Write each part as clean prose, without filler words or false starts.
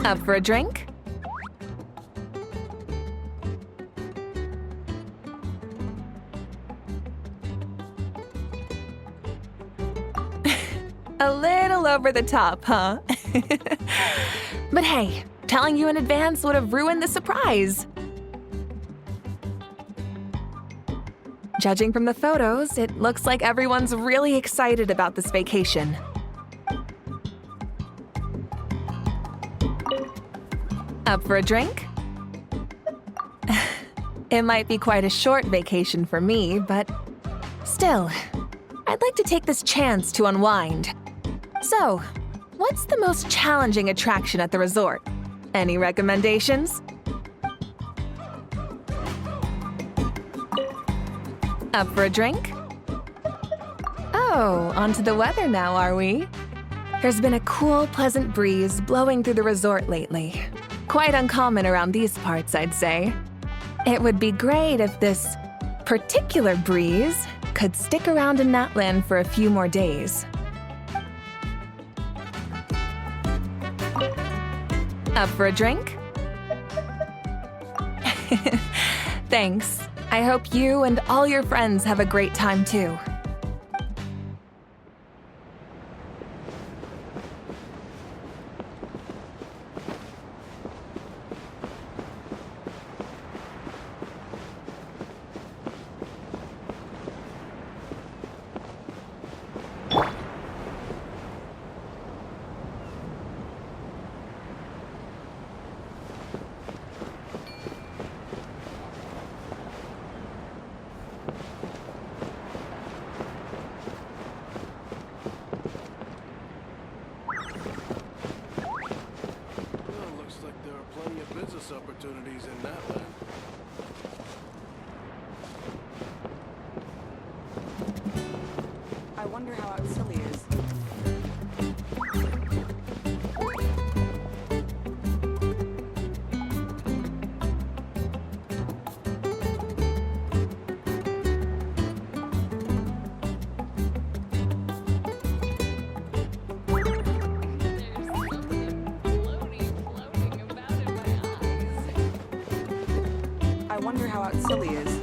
Up for a drink? A little over the top, huh? But hey, telling you in advance would have ruined the surprise. Judging from the photos, it looks like everyone's really excited about this vacation. Up for a drink? It might be quite a short vacation for me, but still, I'd like to take this chance to unwind. So, what's the most challenging attraction at the resort? Any recommendations? Up for a drink? Oh, onto the weather now, are we? There's been a cool, pleasant breeze blowing through the resort lately. Quite uncommon around these parts, I'd say. It would be great if this particular breeze could stick around in Natland for a few more days. Up for a drink? Thanks. I hope you and all your friends have a great time too. Opportunities in that land. I wonder how out Silly is. I wonder how out Silly is.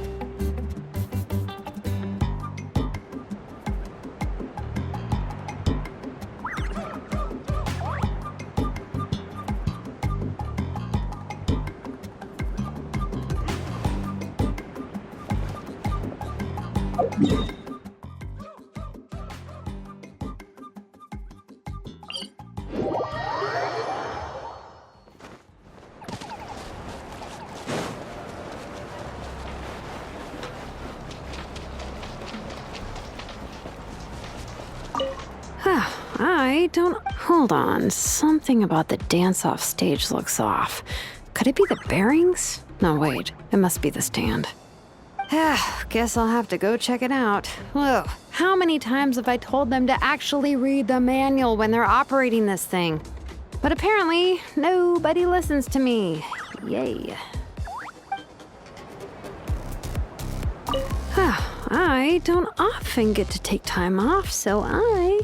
I don't... Hold on. Something about the dance-off stage looks off. Could it be the bearings? No, wait. It must be the stand. Guess I'll have to go check it out. Ugh. How many times have I told them to actually read the manual when they're operating this thing? But apparently, nobody listens to me. Yay. I don't often get to take time off, so I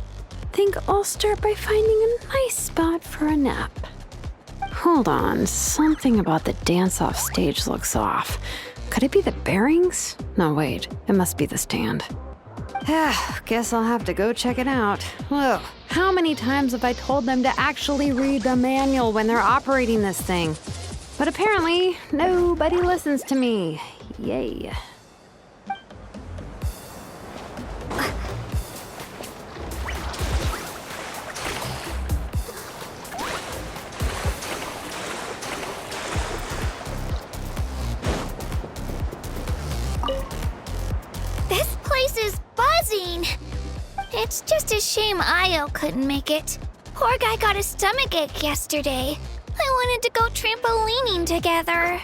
think I'll start by finding a nice spot for a nap. Hold on, something about the dance-off stage looks off. Could it be the bearings? No, wait, it must be the stand. Guess I'll have to go check it out. Ugh. How many times have I told them to actually read the manual when they're operating this thing? But apparently, nobody listens to me. Yay. This place is buzzing. It's just a shame Io couldn't make it. Poor guy got a stomachache yesterday. I wanted to go trampolining together.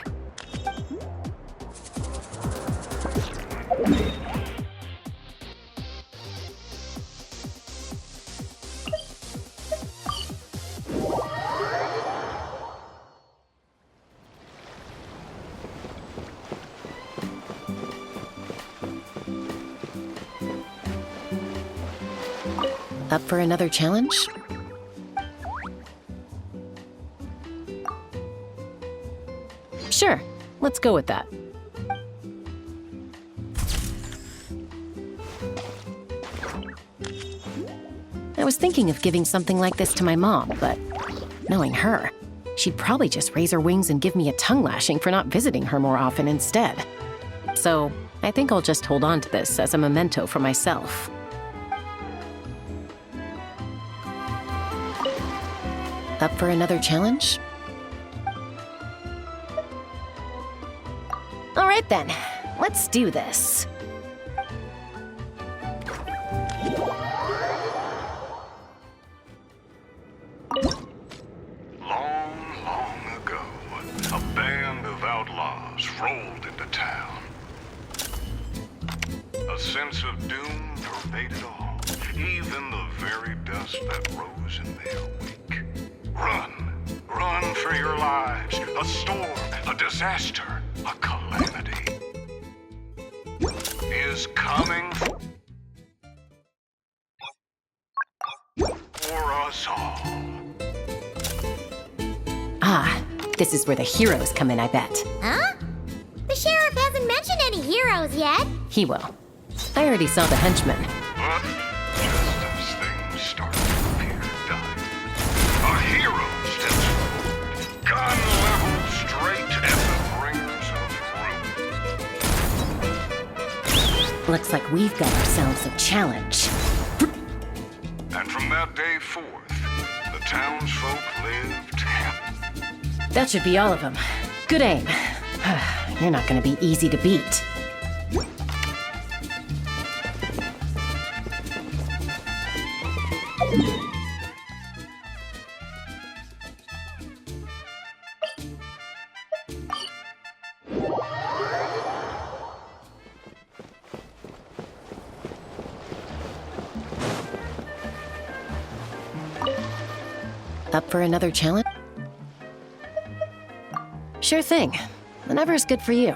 Up for another challenge? Sure, let's go with that. I was thinking of giving something like this to my mom, but knowing her, she'd probably just raise her wings and give me a tongue lashing for not visiting her more often instead. So I think I'll just hold on to this as a memento for myself. Up for another challenge? All right then, let's do this. Long ago, a band of outlaws rolled into town. A sense of doom pervaded all, even the very dust that rose in their wake. Run for your lives. A storm, a disaster, a calamity is coming for us all. Ah, this is where the heroes come in, I bet. Huh? The sheriff hasn't mentioned any heroes yet. He will. I already saw the henchmen. But just as things start to appear dire, a hero steps forward, gun leveled straight at the bringers of ruin. Looks like we've got ourselves a challenge. And from that day forth, the townsfolk lived happy. That should be all of them. Good aim. You're not gonna be easy to beat. Up for another challenge? Sure thing. Whenever's good for you.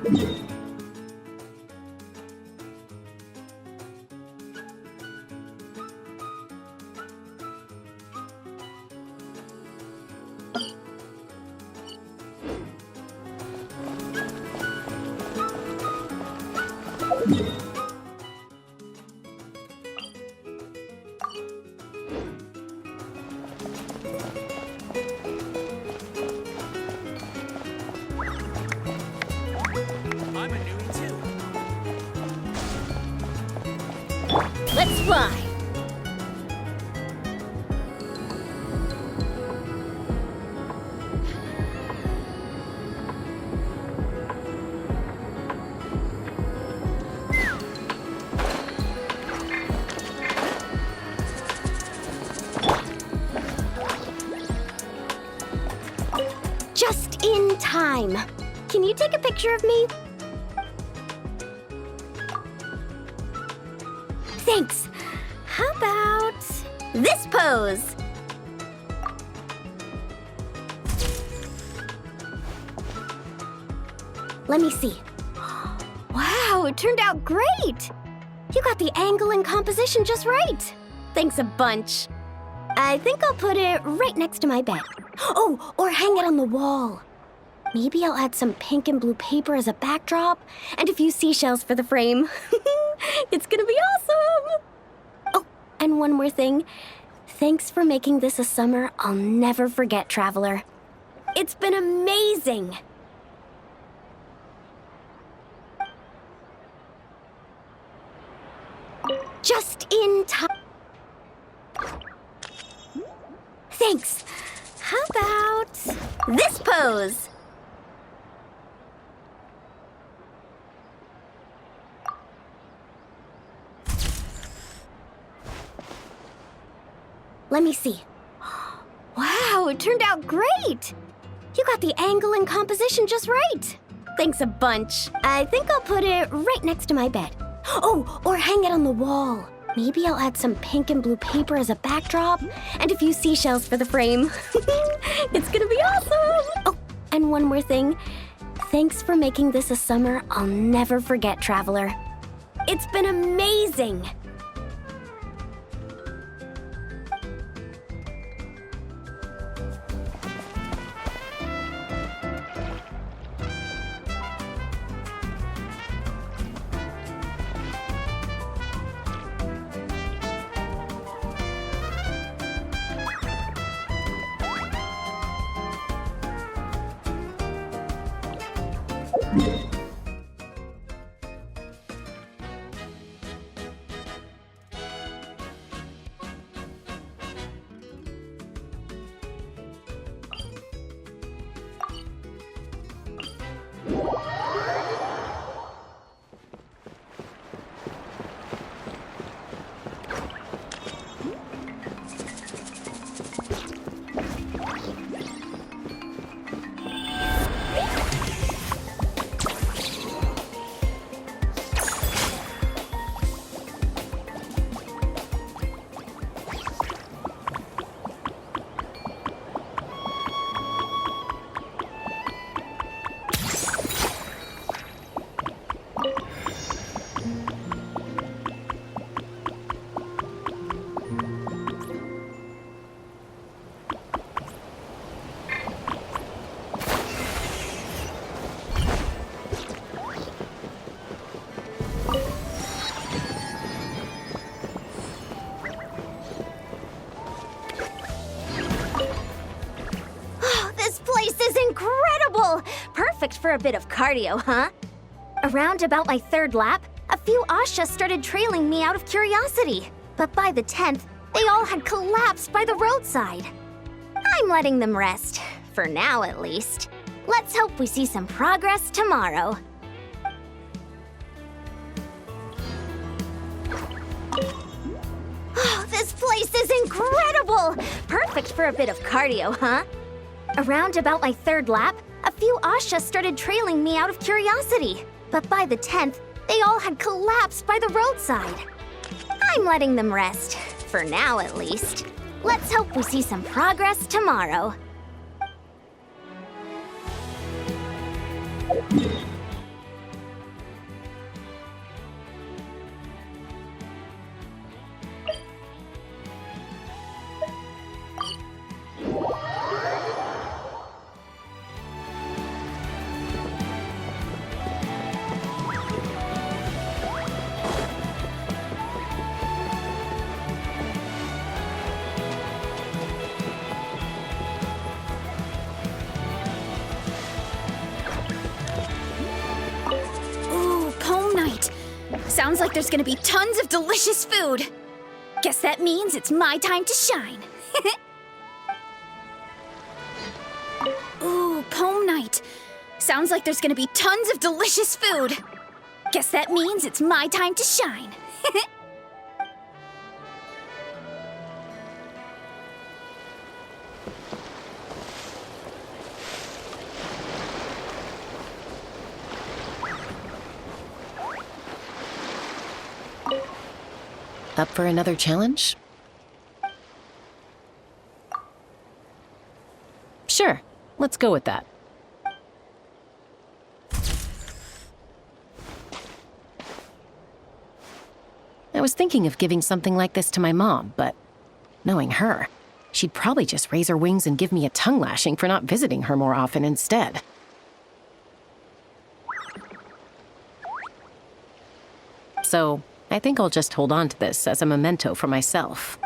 I'm a newbie too. Let's fly! Just in time. Can you take a picture of me? Thanks. How about this pose? Let me see. Wow, it turned out great! You got the angle and composition just right. Thanks a bunch. I think I'll put it right next to my bed. Oh, or hang it on the wall. Maybe I'll add some pink and blue paper as a backdrop and a few seashells for the frame. It's gonna be awesome! Oh, and one more thing. Thanks for making this a summer I'll never forget, Traveler. It's been amazing! Just in time. Thanks. How about this pose? Let me see. Wow, it turned out great! You got the angle and composition just right. Thanks a bunch. I think I'll put it right next to my bed. Oh, or hang it on the wall. Maybe I'll add some pink and blue paper as a backdrop and a few seashells for the frame. It's gonna be awesome! Oh, and one more thing. Thanks for making this a summer I'll never forget, Traveler. It's been amazing! Incredible! Perfect for a bit of cardio, huh? Around about my third lap, a few Ashas started trailing me out of curiosity. But by the 10th, they all had collapsed by the roadside. I'm letting them rest, for now at least. Let's hope we see some progress tomorrow. Oh, this place is incredible! Perfect for a bit of cardio, huh? Around about my third lap, a few Ashas started trailing me out of curiosity. But by the 10th, they all had collapsed by the roadside. I'm letting them rest, for now at least. Let's hope we see some progress tomorrow. Sounds like there's gonna be tons of delicious food. Guess that means it's my time to shine. Ooh, poem night. Sounds like there's gonna be tons of delicious food. Guess that means it's my time to shine. Up for another challenge? Sure, let's go with that. I was thinking of giving something like this to my mom, but knowing her, she'd probably just raise her wings and give me a tongue lashing for not visiting her more often instead. So, I think I'll just hold on to this as a memento for myself.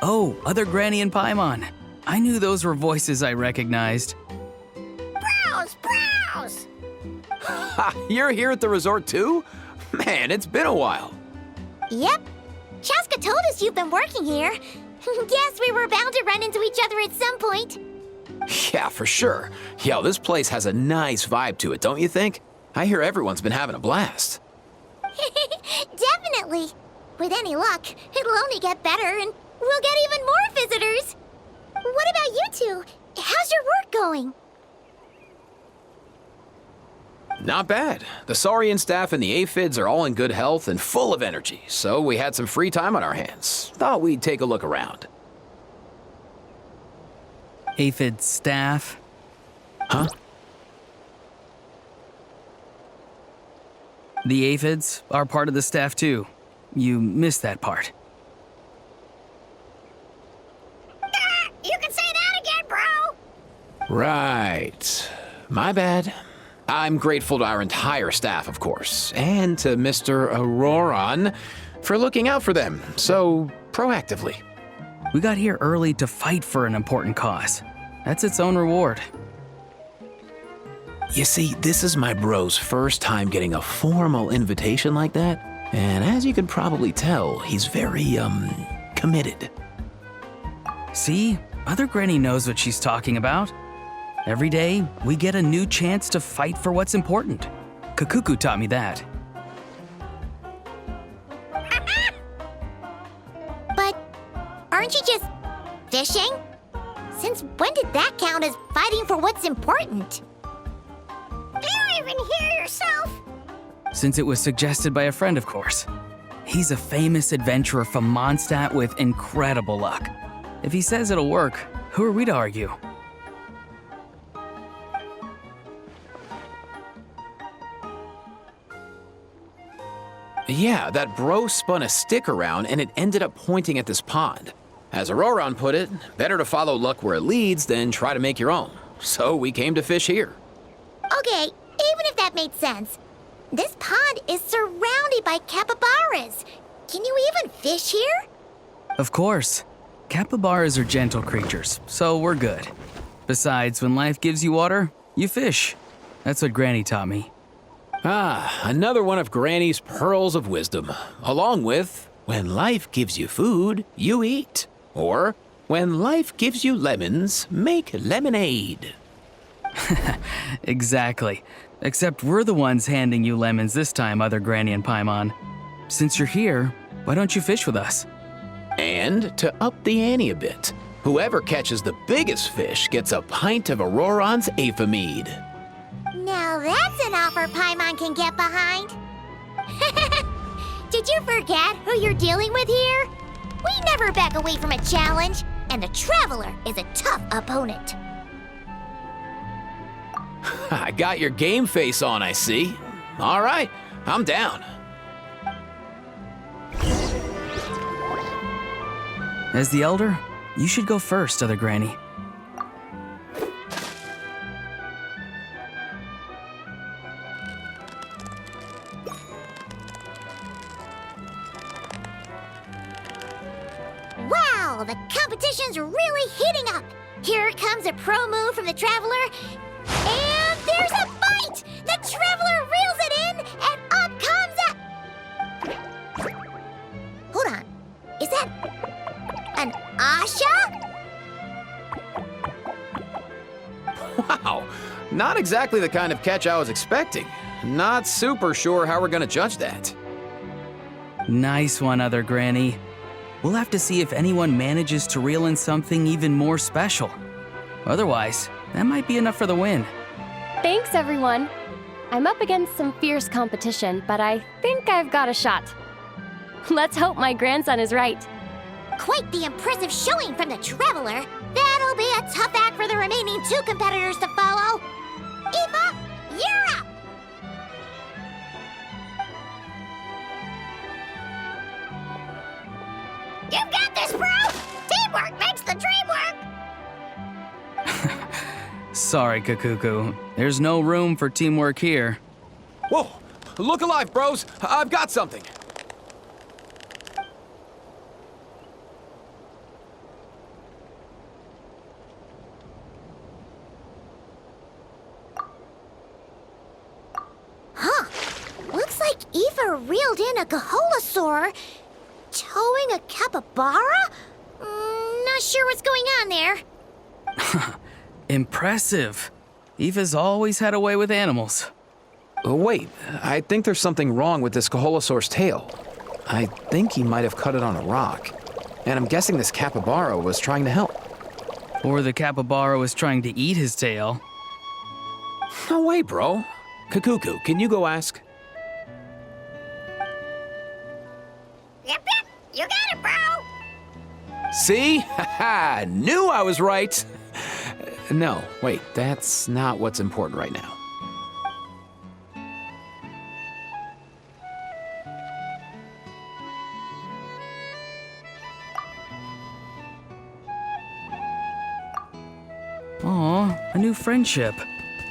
Oh, other Granny and Paimon. I knew those were voices I recognized. Browse, browse! Ha! You're here at the resort too? Man, it's been a while. Yep. Chaska told us you've been working here. Guess we were bound to run into each other at some point. Yeah, for sure. Yo, this place has a nice vibe to it, don't you think? I hear everyone's been having a blast. Definitely. With any luck, it'll only get better and we'll get even more visitors. What about you two? How's your work going? Not bad. The Saurian staff and the aphids are all in good health and full of energy, so we had some free time on our hands. Thought we'd take a look around. Aphid staff. Huh? The aphids are part of the staff too. You missed that part. You can say that again, bro! Right. My bad. I'm grateful to our entire staff, of course, and to Mr. Auroran for looking out for them so proactively. We got here early to fight for an important cause. That's its own reward. You see, this is my bro's first time getting a formal invitation like that, and as you can probably tell, he's very, committed. See? Other Granny knows what she's talking about. Every day, we get a new chance to fight for what's important. Kakuku taught me that. But aren't you just fishing? Since when did that count as fighting for what's important? Do you even hear yourself? Since it was suggested by a friend, of course. He's a famous adventurer from Mondstadt with incredible luck. If he says it'll work, who are we to argue? Yeah, that bro spun a stick around and it ended up pointing at this pond. As Auroron put it, better to follow luck where it leads than try to make your own. So we came to fish here. Okay, even if that made sense, this pond is surrounded by capybaras. Can you even fish here? Of course. Capybaras are gentle creatures, so we're good. Besides, when life gives you water, you fish. That's what Granny taught me. Ah, another one of Granny's pearls of wisdom. Along with, when life gives you food, you eat. Or, when life gives you lemons, make lemonade. Exactly. Except we're the ones handing you lemons this time, other Granny and Paimon. Since you're here, why don't you fish with us? And to up the ante a bit, whoever catches the biggest fish gets a pint of Auroron's Aphamide. Now that's an offer Paimon can get behind. Did you forget who you're dealing with here? We never back away from a challenge, and the Traveler is a tough opponent. I got your game face on, I see. All right, I'm down. As the elder, you should go first, other Granny. Wow, the competition's really heating up. Here comes a pro move from the Traveler, and there's a bite! The Traveler reels it in, and up comes a... Hold on, is that an Asha? Wow, not exactly the kind of catch I was expecting. Not super sure how we're gonna judge that. Nice one, other Granny. We'll have to see if anyone manages to reel in something even more special. Otherwise, that might be enough for the win. Thanks, everyone. I'm up against some fierce competition, but I think I've got a shot. Let's hope my grandson is right. Quite the impressive showing from the Traveler. That'll be a tough act for the remaining two competitors to follow. Eva, you're up! You've got this, bro! Teamwork makes the dream work! Sorry, Kakuku. There's no room for teamwork here. Whoa, look alive, bros. I've got something. Huh. Looks like Eva reeled in a Kaholasaur, towing a capybara? Not sure what's going on there. Impressive. Eva's always had a way with animals. Oh, wait, I think there's something wrong with this Kaholasaur's tail. I think he might have cut it on a rock. And I'm guessing this capybara was trying to help. Or the capybara was trying to eat his tail. No way, bro. Kakuku, can you go ask? Yep, you got it, bro. See? Haha, knew I was right. No, wait, that's not what's important right now. Aw, a new friendship.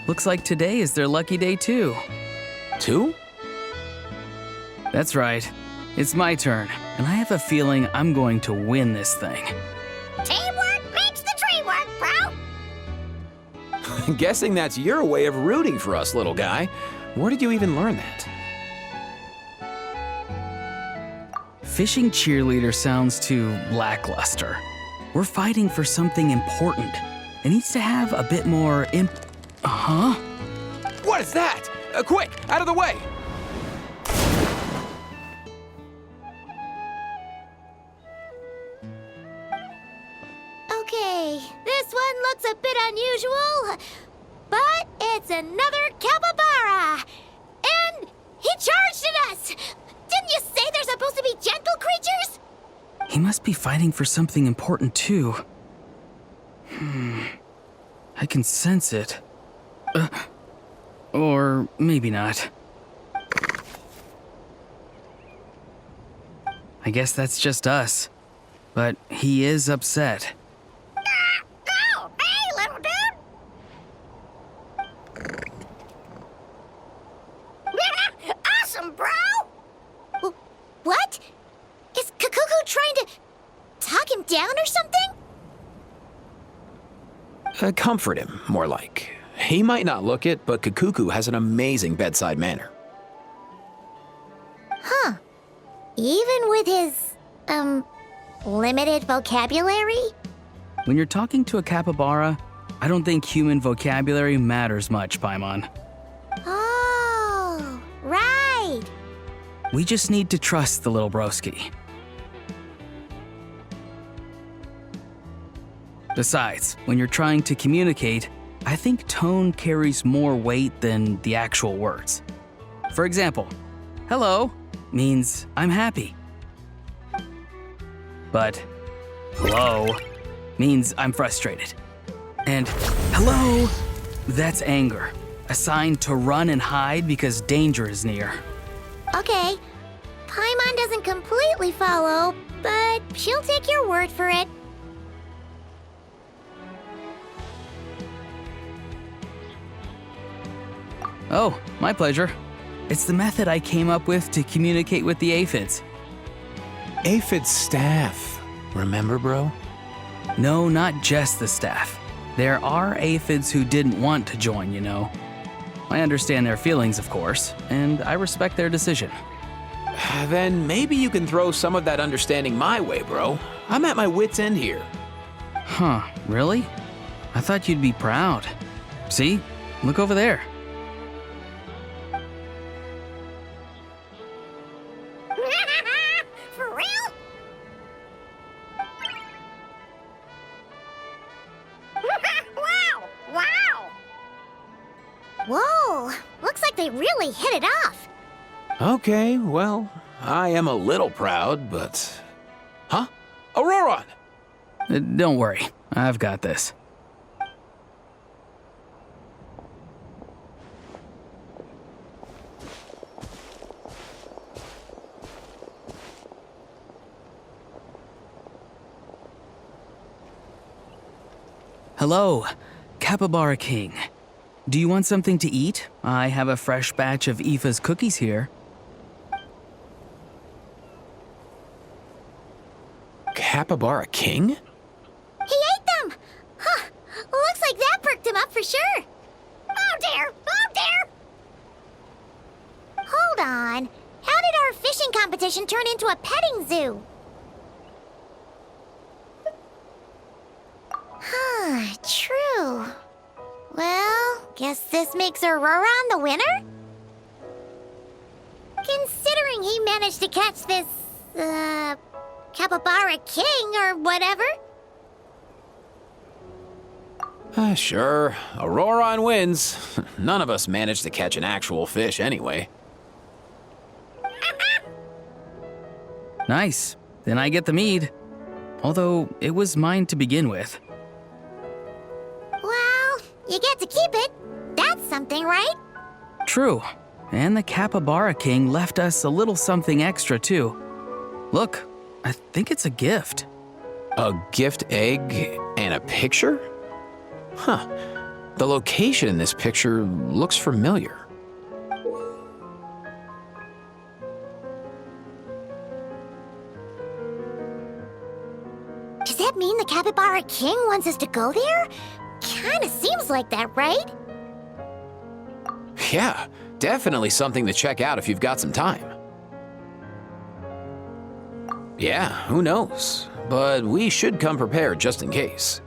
Looks like today is their lucky day too. 2? That's right. It's my turn, and I have a feeling I'm going to win this thing. Teamwork makes the dream work, bro. Guessing that's your way of rooting for us, little guy. Where did you even learn that? Fishing cheerleader sounds too lackluster. We're fighting for something important. It needs to have a bit more Huh? What is that? Quick, out of the way! Okay, this one looks a bit unusual, but it's another capybara. And he charged at us! Didn't you say they're supposed to be gentle creatures? He must be fighting for something important too. I can sense it. Or maybe not. I guess that's just us. But he is upset. Oh, hey, little dude! Awesome, bro! What? Is Kakuku trying to talk him down or something? Comfort him, more like. He might not look it, but Kakuku has an amazing bedside manner. Huh. Even with his, limited vocabulary? When you're talking to a capybara, I don't think human vocabulary matters much, Paimon. Oh, right. We just need to trust the little broski. Besides, when you're trying to communicate, I think tone carries more weight than the actual words. For example, hello means I'm happy. But hello means I'm frustrated. And hello, that's anger, a sign to run and hide because danger is near. Okay. Paimon doesn't completely follow, but she'll take your word for it. Oh, my pleasure. It's the method I came up with to communicate with the aphids. Aphid staff. Remember, bro? No, not just the staff. There are aphids who didn't want to join, you know. I understand their feelings, of course, and I respect their decision. Then maybe you can throw some of that understanding my way, bro. I'm at my wit's end here. Huh, really? I thought you'd be proud. See? Look over there. For real? Wow! Wow! Whoa, looks like they really hit it off. Okay, well, I am a little proud, but... Huh? Auroron! Don't worry, I've got this. Hello, Capybara King. Do you want something to eat? I have a fresh batch of Aoife's cookies here. Capybara King? He ate them! Huh, looks like that perked him up for sure. Oh dear! Oh dear! Hold on. How did our fishing competition turn into a petting zoo? Huh, true. Well, guess this makes Auroron the winner? Considering he managed to catch this, Capybara King or whatever. Sure. Auroron wins. None of us managed to catch an actual fish anyway. Nice. Then I get the mead. Although, it was mine to begin with. Well, you get to keep it. That's something, right? True. And the Capybara King left us a little something extra, too. Look, I think it's a gift. A gift egg and a picture? Huh. The location in this picture looks familiar. Does that mean the Capybara King wants us to go there? Kinda seems like that, right? Yeah, definitely something to check out if you've got some time. Yeah, who knows? But we should come prepared just in case.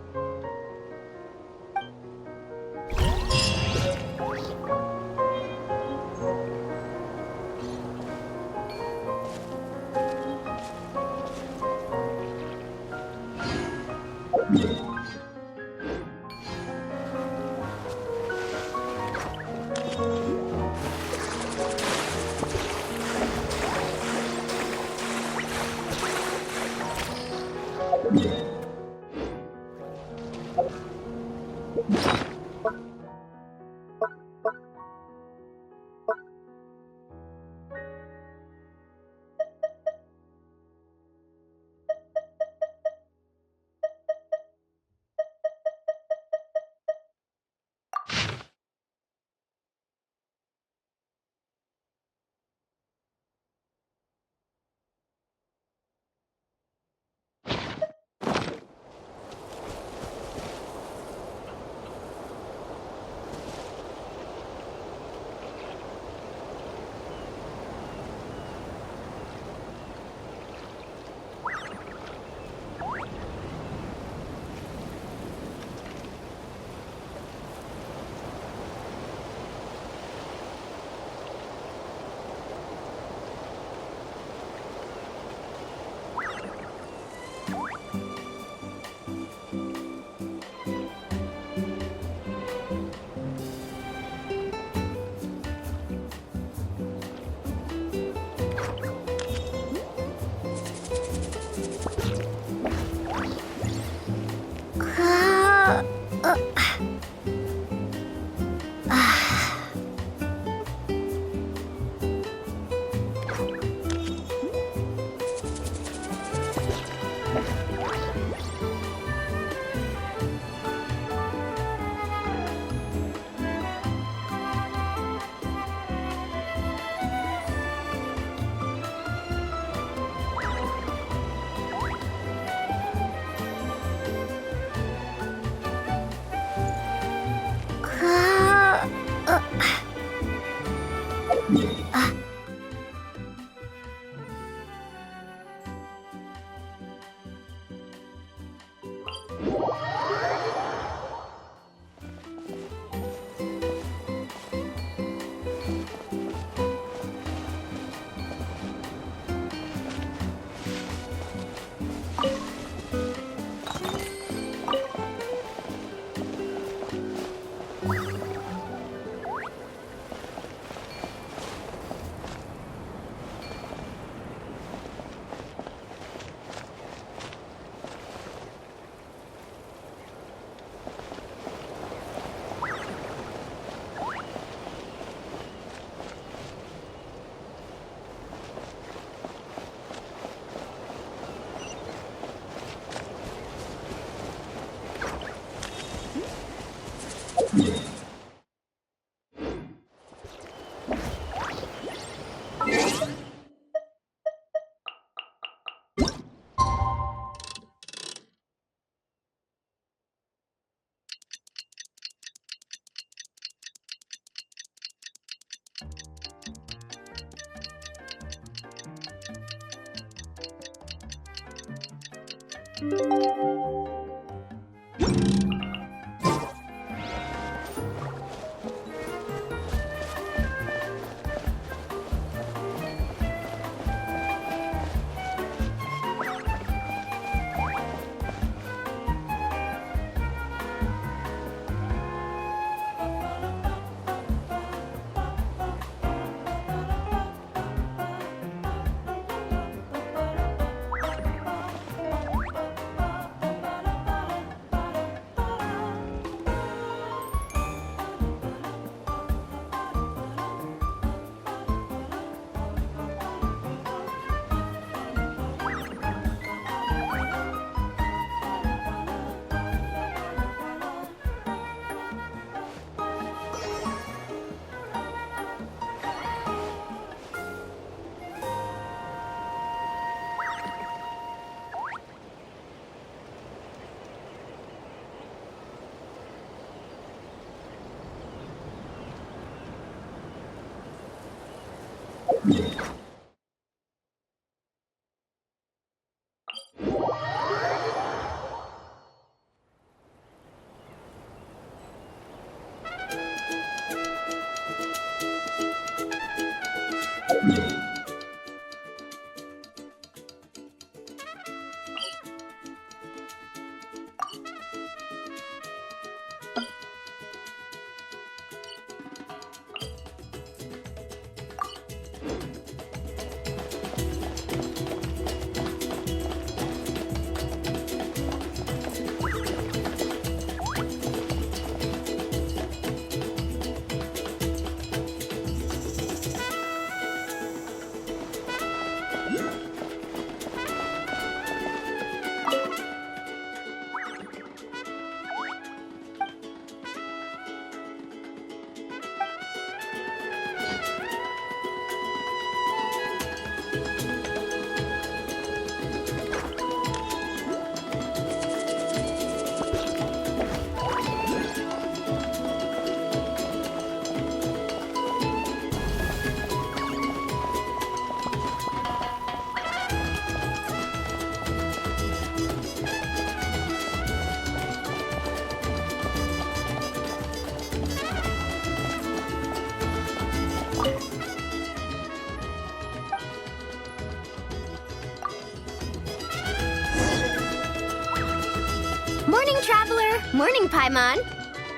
Morning, Traveler! Morning, Paimon!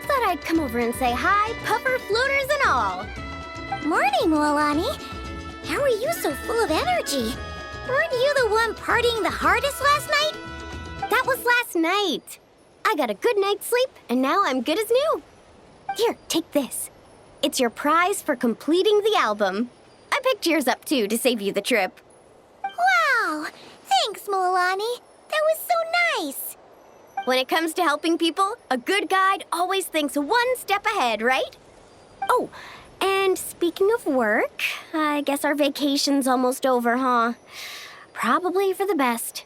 Thought I'd come over and say hi, puffer, floaters, and all. Morning, Milani. How are you so full of energy? Weren't you the one partying the hardest last night? That was last night. I got a good night's sleep, and now I'm good as new. Here, take this. It's your prize for completing the album. I picked yours up, too, to save you the trip. Wow! Thanks, Milani. That was so nice. When it comes to helping people, a good guide always thinks one step ahead, right? Oh, and speaking of work, I guess our vacation's almost over, huh? Probably for the best.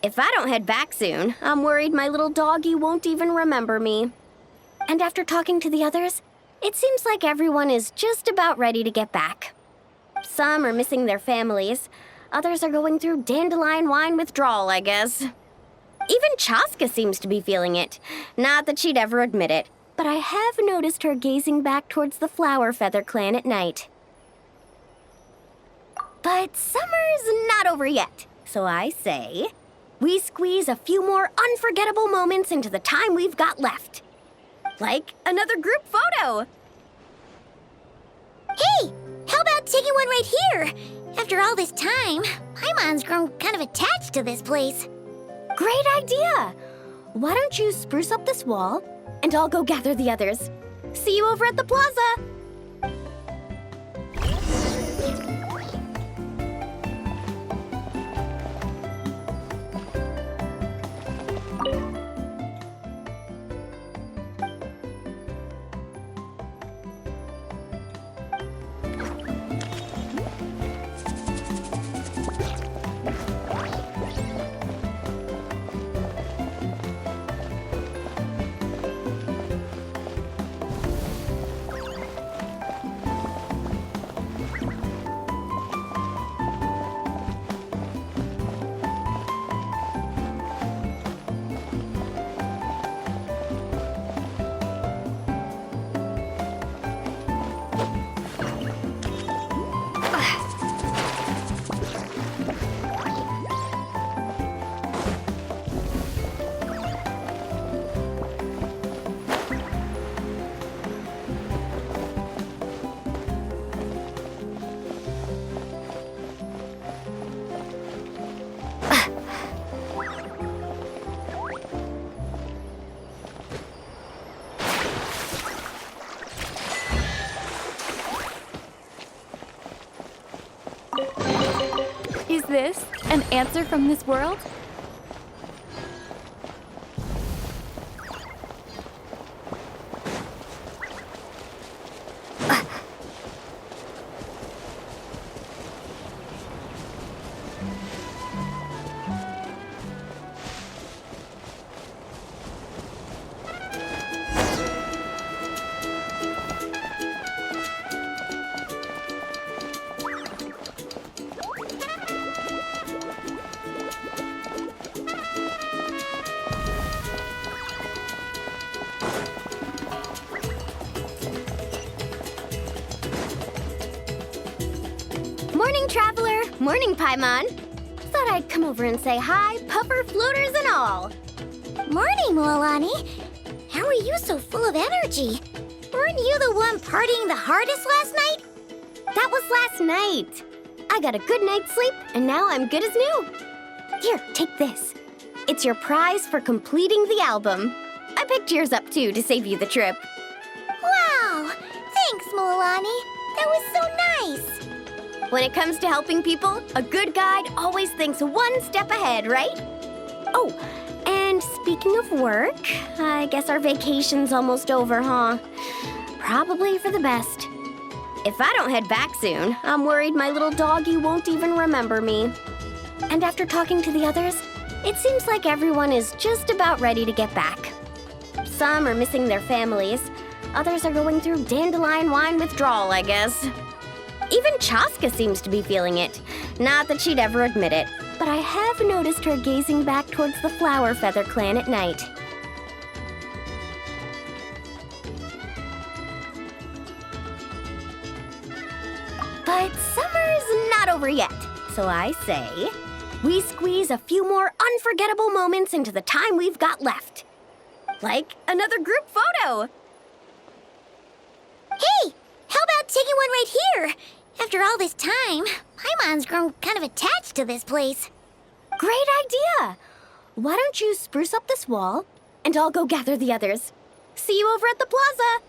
If I don't head back soon, I'm worried my little doggy won't even remember me. And after talking to the others, it seems like everyone is just about ready to get back. Some are missing their families. Others are going through dandelion wine withdrawal, I guess. Even Chaska seems to be feeling it. Not that she'd ever admit it, but I have noticed her gazing back towards the Flower Feather clan at night. But summer's not over yet, so I say, we squeeze a few more unforgettable moments into the time we've got left. Like another group photo. Hey, how about taking one right here? After all this time, Paimon's grown kind of attached to this place. Great idea! Why don't you spruce up this wall, and I'll go gather the others. See you over at the plaza! Is this an answer from this world? Morning, traveler! Morning, Paimon! Thought I'd come over and say hi, puffer, floaters, and all. Morning, Mualani. How are you so full of energy? Weren't you the one partying the hardest last night? That was last night. I got a good night's sleep, and now I'm good as new. Here, take this. It's your prize for completing the album. I picked yours up, too, to save you the trip. Wow! Thanks, Mualani. That was so nice. When it comes to helping people, a good guide always thinks one step ahead, right? Oh, and speaking of work, I guess our vacation's almost over, huh? Probably for the best. If I don't head back soon, I'm worried my little doggy won't even remember me. And after talking to the others, it seems like everyone is just about ready to get back. Some are missing their families. Others are going through dandelion wine withdrawal, I guess. Even Chaska seems to be feeling it. Not that she'd ever admit it, but I have noticed her gazing back towards the Flower Feather clan at night. But summer's not over yet, so I say, we squeeze a few more unforgettable moments into the time we've got left. Like another group photo. Hey, how about taking one right here? After all this time, Paimon's grown kind of attached to this place. Great idea! Why don't you spruce up this wall, and I'll go gather the others. See you over at the plaza!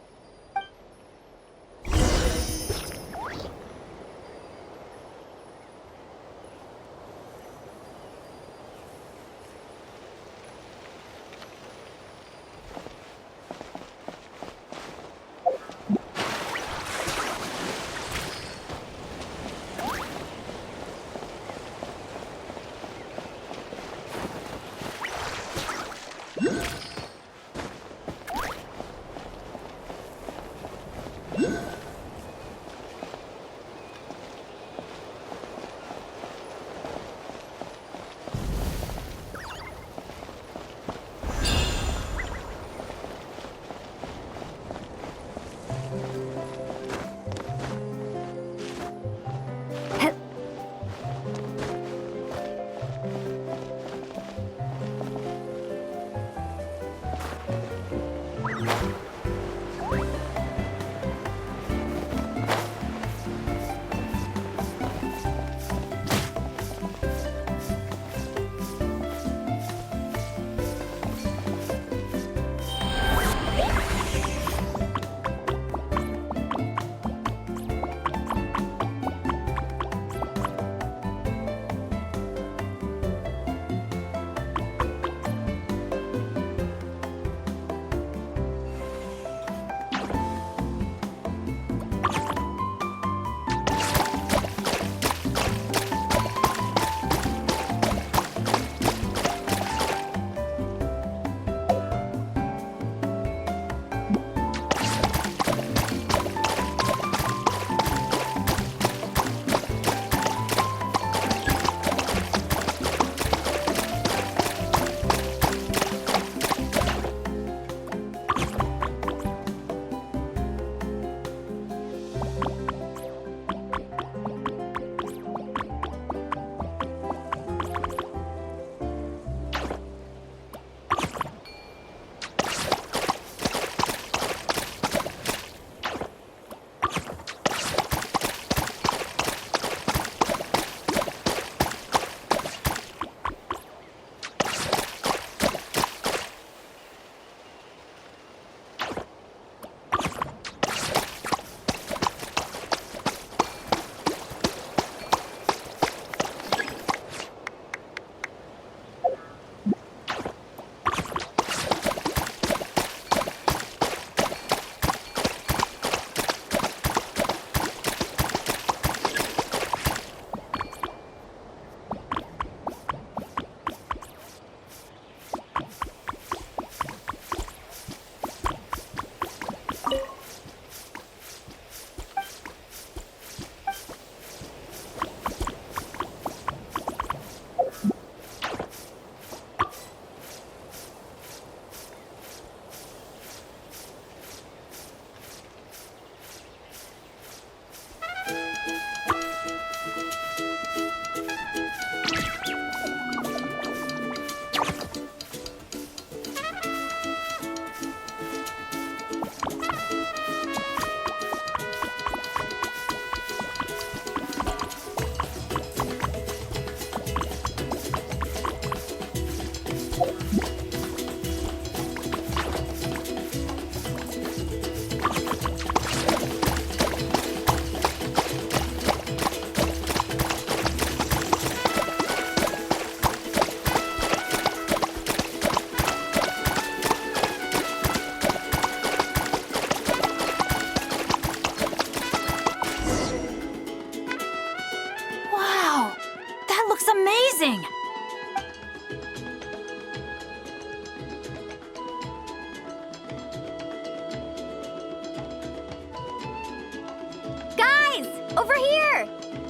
over here!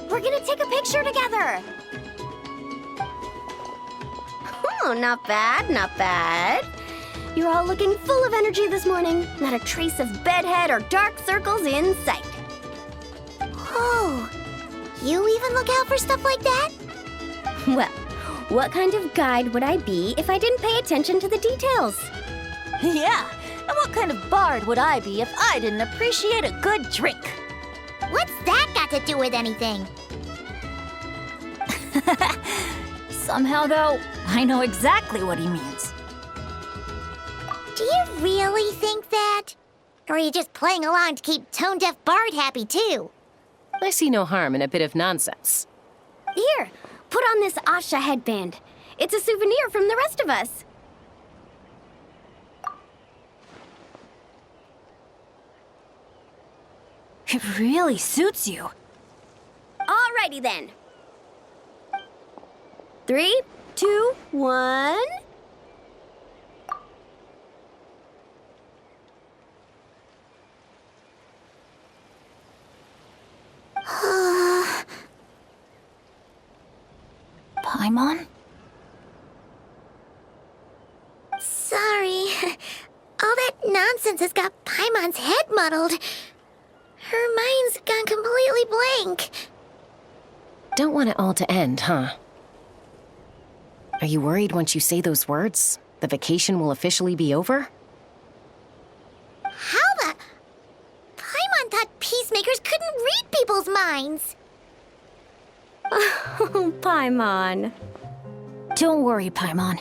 We're gonna take a picture together! Oh, not bad, not bad. You're all looking full of energy this morning. Not a trace of bedhead or dark circles in sight. Oh, you even look out for stuff like that? Well, what kind of guide would I be if I didn't pay attention to the details? Yeah, and what kind of bard would I be if I didn't appreciate a good drink? What's that got to do with anything? Somehow, though, I know exactly what he means. Do you really think that? Or are you just playing along to keep Tone Deaf Bard happy, too? I see no harm in a bit of nonsense. Here, put on this Asha headband. It's a souvenir from the rest of us. It really suits you. Alrighty then. 3, 2, 1. Paimon? Sorry. All that nonsense has got Paimon's head muddled. Her mind's gone completely blank. Don't want it all to end, huh? Are you worried once you say those words, the vacation will officially be over? How the... Paimon thought peacemakers couldn't read people's minds. Oh, Paimon. Don't worry, Paimon.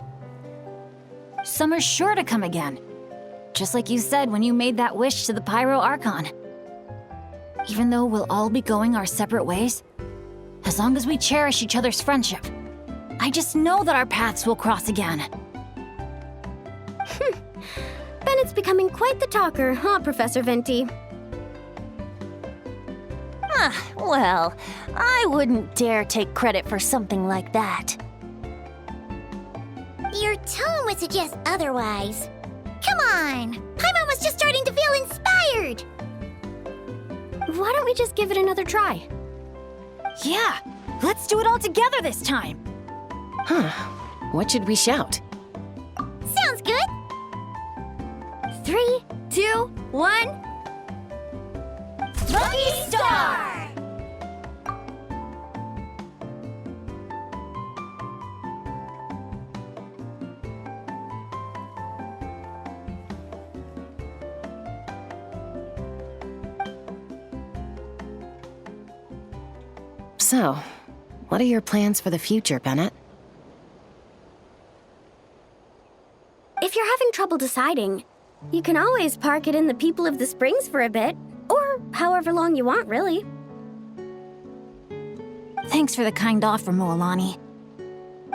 Summer's sure to come again. Just like you said when you made that wish to the Pyro Archon. Even though we'll all be going our separate ways, as long as we cherish each other's friendship, I just know that our paths will cross again. Bennett's becoming quite the talker, huh, Professor Venti? Well, I wouldn't dare take credit for something like that. Your tone would suggest otherwise. Come on! Paimon was just starting to feel inspired! Why don't we just give it another try? Yeah, let's do it all together this time. Huh. What should we shout? Sounds good! 3, 2, 1. Lucky Star! So, what are your plans for the future, Bennett? If you're having trouble deciding, you can always park it in the People of the Springs for a bit. Or however long you want, really. Thanks for the kind offer, Moalani.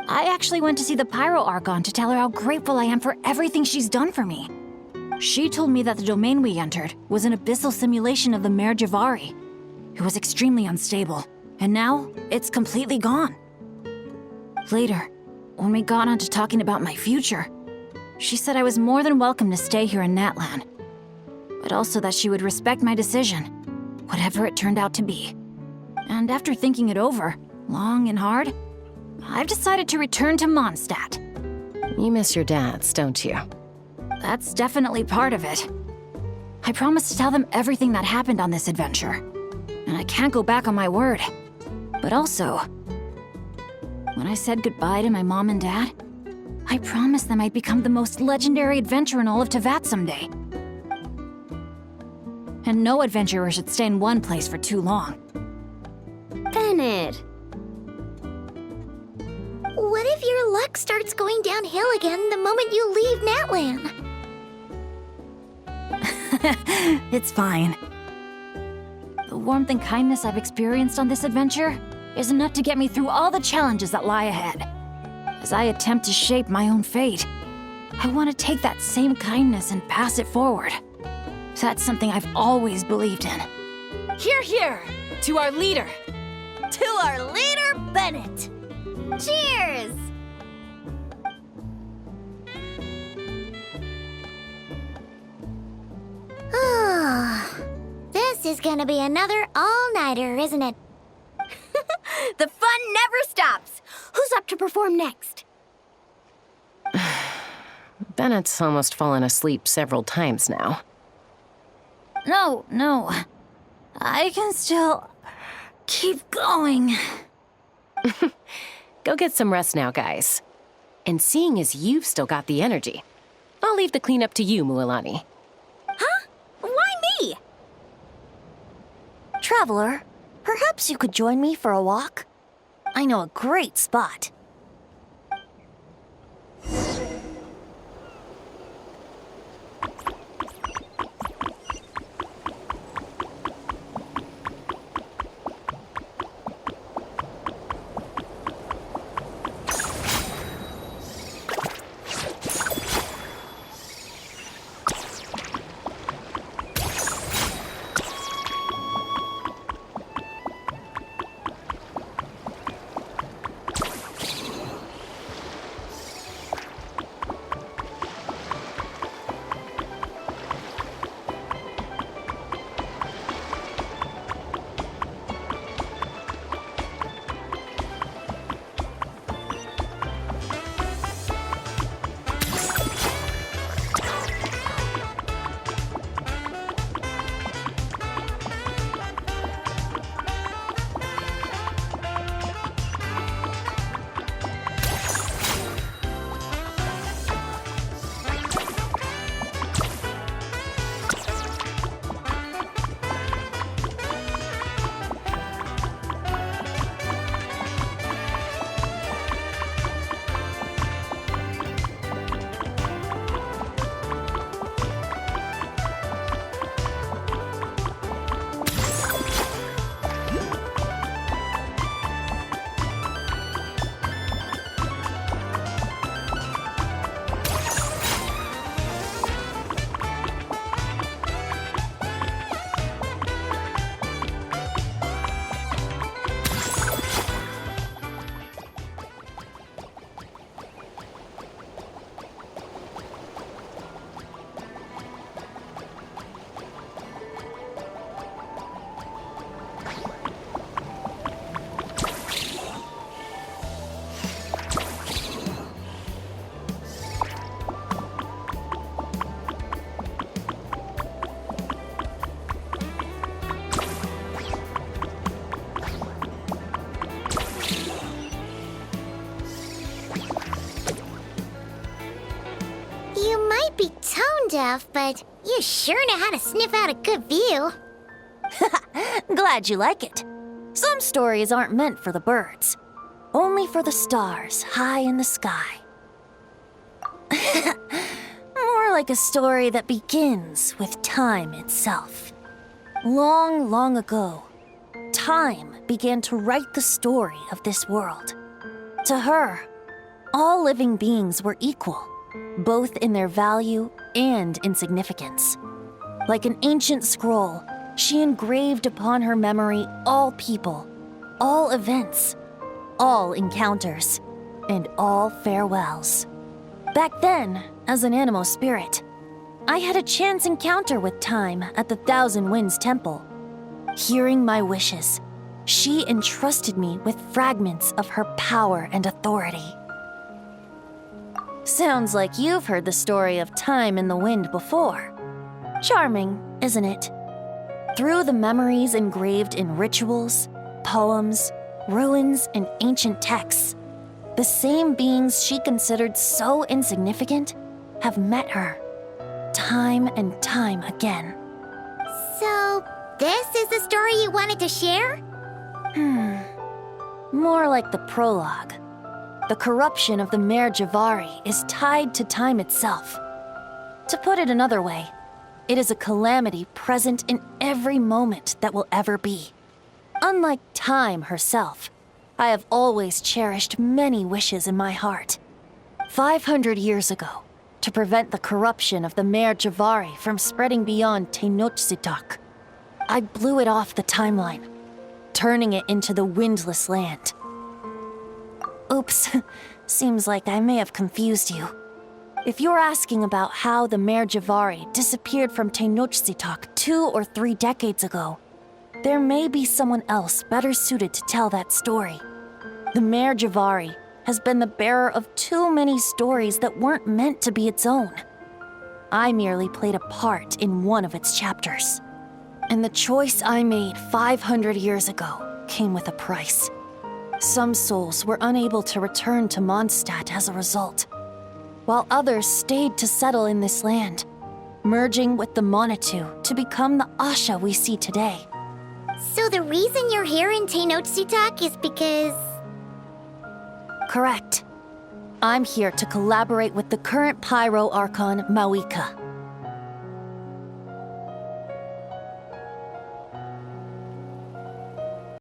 I actually went to see the Pyro Archon to tell her how grateful I am for everything she's done for me. She told me that the domain we entered was an abyssal simulation of the Mare Javari. It was extremely unstable, and now it's completely gone. Later, when we got on to talking about my future, she said I was more than welcome to stay here in Natlan, but also that she would respect my decision, whatever it turned out to be. And after thinking it over, long and hard, I've decided to return to Mondstadt. You miss your dads, don't you? That's definitely part of it. I promised to tell them everything that happened on this adventure, and I can't go back on my word. But also, when I said goodbye to my mom and dad, I promised them I'd become the most legendary adventurer in all of Teyvat someday. And no adventurer should stay in one place for too long. Bennett. What if your luck starts going downhill again the moment you leave Natlan? It's fine. The warmth and kindness I've experienced on this adventure is enough to get me through all the challenges that lie ahead. As I attempt to shape my own fate, I want to take that same kindness and pass it forward. That's something I've always believed in. Hear, hear! To our leader! To our leader, Bennett! Cheers! Oh, this This is gonna be another all-nighter, isn't it? The fun never stops. Who's up to perform next? Bennett's almost fallen asleep several times now. No. I can still keep going. Go get some rest now, guys. And seeing as you've still got the energy, I'll leave the cleanup to you, Mualani. Huh? Why me? Traveler, perhaps you could join me for a walk? I know a great spot. You might be tone deaf, but you sure know how to sniff out a good view. Glad you like it. Some stories aren't meant for the birds, only for the stars high in the sky. More like a story that begins with time itself. Long, long ago, time began to write the story of this world. To her, all living beings were equal, both in their value and in significance. Like an ancient scroll, she engraved upon her memory all people, all events, all encounters, and all farewells. Back then, as an animal spirit, I had a chance encounter with time at the Thousand Winds Temple. Hearing my wishes, she entrusted me with fragments of her power and authority. Sounds like you've heard the story of time in the wind before. Charming, isn't it? Through the memories engraved in rituals, poems, ruins, and ancient texts, the same beings she considered so insignificant have met her, time and time again. So, this is the story you wanted to share? More like the prologue. The corruption of the Mare Javari is tied to time itself. To put it another way, it is a calamity present in every moment that will ever be. Unlike time herself, I have always cherished many wishes in my heart. 500 years ago, to prevent the corruption of the Mare Javari from spreading beyond Tenochtitlan, I blew it off the timeline, turning it into the Windless Land. Oops, seems like I may have confused you. If you're asking about how the Mare Javari disappeared from Tenochtitlan 2 or 3 decades ago, there may be someone else better suited to tell that story. The Mare Javari has been the bearer of too many stories that weren't meant to be its own. I merely played a part in one of its chapters. And the choice I made 500 years ago came with a price. Some souls were unable to return to Mondstadt as a result, while others stayed to settle in this land, merging with the Monitu to become the Asha we see today. So the reason you're here in Tenochtitlan is because... Correct. I'm here to collaborate with the current Pyro Archon, Mawika.